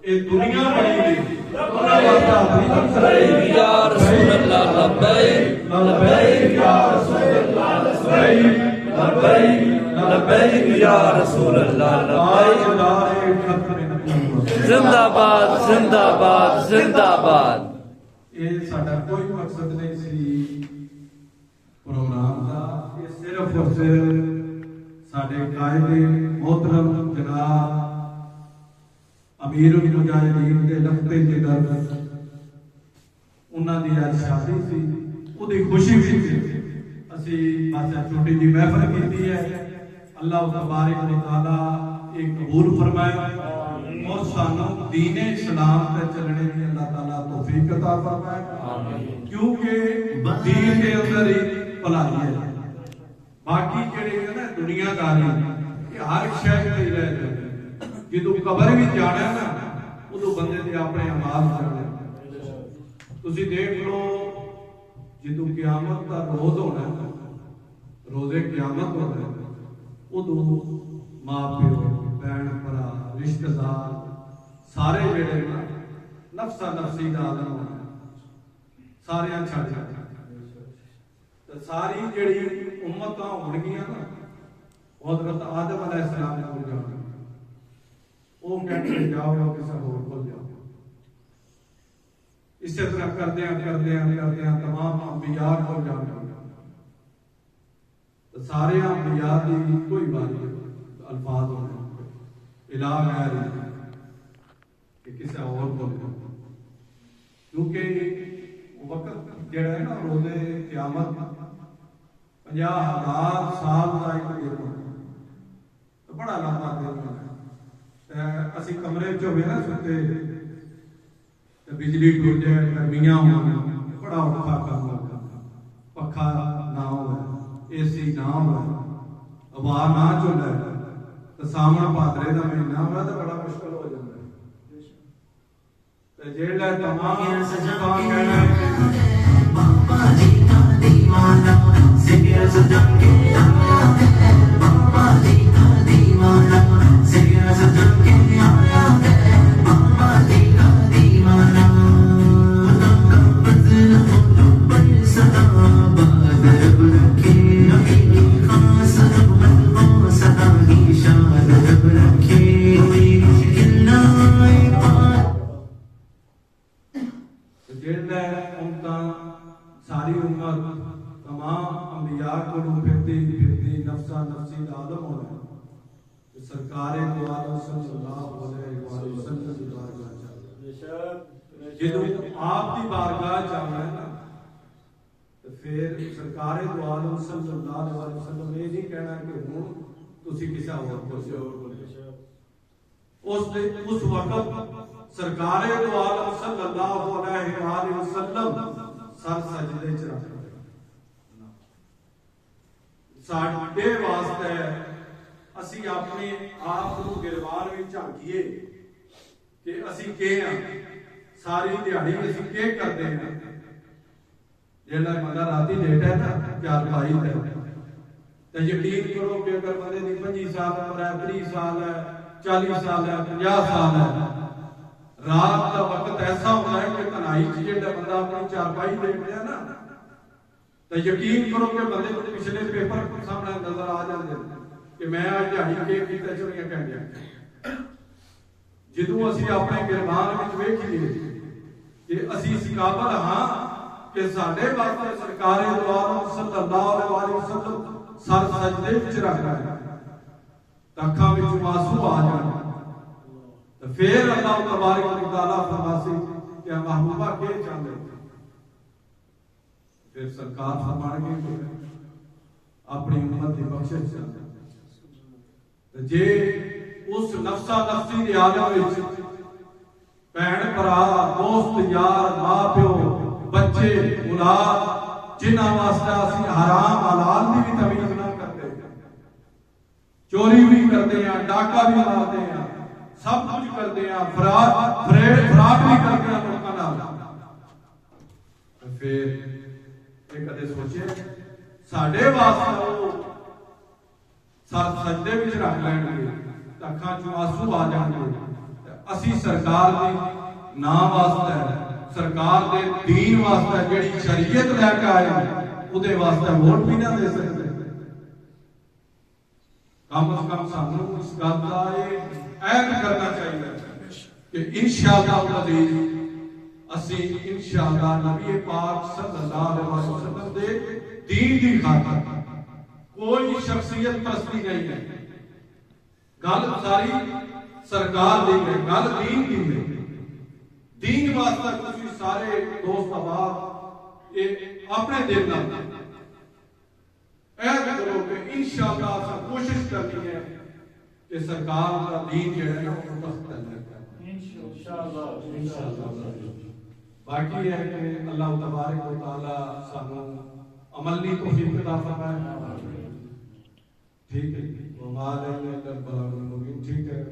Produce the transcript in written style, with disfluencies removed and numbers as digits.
یہ دنیا بڑی گئی یا رسول اللہ لبیک لبیک یا رسول اللہ لبیک لبیک لبیک یا رسول اللہ لبیک زندہ باد زندہ باد زندہ باد. یہ ساڈا کوئی مقصد نہیں سی پروگرام کا، یہ صرف اور صرف ساڈے قائد محترم جناب امیر المجاہدین دے لفتے جگر انہاں دی اج شادی سی، اودی خوشی وچ اسی بس چھوٹی جی محفل کیتی ہے. اللہ تبارک و تعالی ایک قبول فرمائے اور سانوں دین اسلام تے چلنے دی اللہ تعالی توفیق عطا فرمائے، کیونکہ دین کے اندر ہی بھلائی ہے. باقی جڑے ہے نا دنیا داری یہ ہر شے تے ہی رہ جاندے، جدوں قبر بھی جانا ہے نا ادو بندے دے اپنے اعمال کرنے. تسی دیکھ لو جدوں قیامت دا روز ہونا ہے، روزے قیامت ہونا ہے، ادو ماں پیو بہن بھرا رشتہ دار سارے جڑے نا نفسا نفسی دا عالم ہونا ہے، سارے چھڑ جاتے. ساری جڑی امتاں ہونگیاں نا حضرت آدم علیہ السلام نے ہو جانا، وہ کہتے ہیں جاؤ یا کسی اور کو جاؤ. اسی طرح کردے ہیں تمام انبیاء کو جانا. سارے انبیاء کی کوئی بات نہیں الفاظ ہونے الہ غیر کہ کسی اور کو جاؤ، کیونکہ وقت جڑا ہے نا روزے قیامت 50,000 سال کا ایک دن تو بڑا لمبا دن ہے. اسی کمرے چ ہوئے نا ستے بجلی ٹوٹ جائے گرمیاں ہو بڑا اوکھا کام ہوگا، پکھا نہ ہو اے سی نہ ہو ہوا نہ چلے تو سامنا پادرے کا مہینہ ہوا تو بڑا مشکل ہو جاتا ہے. جیڑا تمام کہنا بابا جی کا دیوانہ سگے سجن کے آیا ہے، بابا جی کا دیوانہ سگے سجن کے آیا ہے، بابا جی کا دیوانہ خدا کا فضل ہو پر صدا باد رب رکھے، نبی کی خاص رحمت ہو صدا کی شان رب رکھے، کوئی مشکل نہ آئے پار. جیڑا امتاں ساری امت تمام انبیاء کو پھرتی نفسا نفسی عالم ہونا ہے. سرکار دو عالم صلی اللہ علیہ وسلم کی بارگاہ چاہیے، جدو آپ کی بارگاہ چاہنا ہے نا تو پھر سرکار دو عالم صلی اللہ علیہ وسلم یہ نہیں کہنا کہ ہوں تسی کسی اور کو اس وقت سرکار دو عالم صلی اللہ علیہ وسلم سر سجدے چ رکھ ساڈے واسطے اسی اپنے آپ کو گربان میں جھانکیے کہ اسی کے ہیں، ساری دیہڑی اسی کے کرتے ہیں. جیڑا بندہ راتی لیٹا ہے نا 4 ہے تو یقین کرو کہ اگر بندے دی 25 سال عمر ہے، 30 سال ہے، 40 سال ہے، 50 سال ہے، رات کا وقت ایسا ہوتا ہے کہ تنہائی چ جیڑا بندہ اپنی 4 لیٹ ہے نا تو یقین کرو کہ بندے کو پچھلے پیپر سامنے نظر آ جاندے کہ میں آج دیہڑی کے کیتا چوریاں کہہ گیا. جدوں اسی اپنے گربان وچ ویکھیے کہ اسی اس قابل ہاں کہ ساڈے واسطے سرکار دو عالم صلی اللہ علیہ وسلم سر سجدے وچ رکھ رہا ہے، اکھاں وچ آنسو آ جان تو پھر اللہ تبارک و تعالی فرماسی کہ محبوبہ کے چاہندے پھر سرکار فرمان گے اپنی امت کی بخشش چاہتے جے اس نفسا نفسی دی عالم وچ بہن بھرا دوست یار ماں پیو بچے اولاد جنہاں واسطے اسی حرام حلال دی بھی تمیز نہ کرتے، چوری بھی کرتے ہیں، ڈاکہ بھی مارتے ہیں، سب کچھ کرتے ہیں، فراڈ بھی کرتے ہیں لوکاں نال. پھر ایک کدے سوچے ساڈے واسطے وہ سر سجدے وچ رکھ لین گے، اکھاں چوں آنسو آ جان گے، اسی سرکار دے نام واسطے سرکار دے دین واسطے جڑی شریعت لے کے آئے او دے واسطے ووٹ بھی نہ دے سکتے کم از کم سانوں اس گل کا عہد کرنا چاہیے کہ انشاءاللہ العزیز اسی انشاءاللہ نبی پاک صلی اللہ علیہ وسلم دے دین دی خاطر کوئی شخصیت پرستی نہیں ہے گل ساری سرکار دی ہے گل دین دی ہے دین واسطہ تسی سارے دوست احباب اپنے دل نال عہد کرو کہ انشاءاللہ اسا کوشش کرنی ہے کہ سرکار کا دین جو ہے نا وہ مستقل ہے انشاءاللہ باقی ہے کہ اللہ تبارک و تعالی سانو عملی توفیق عطا فرمائے ٹھیک ہے وما علینا الا البلاغ المبین ٹھیک ہے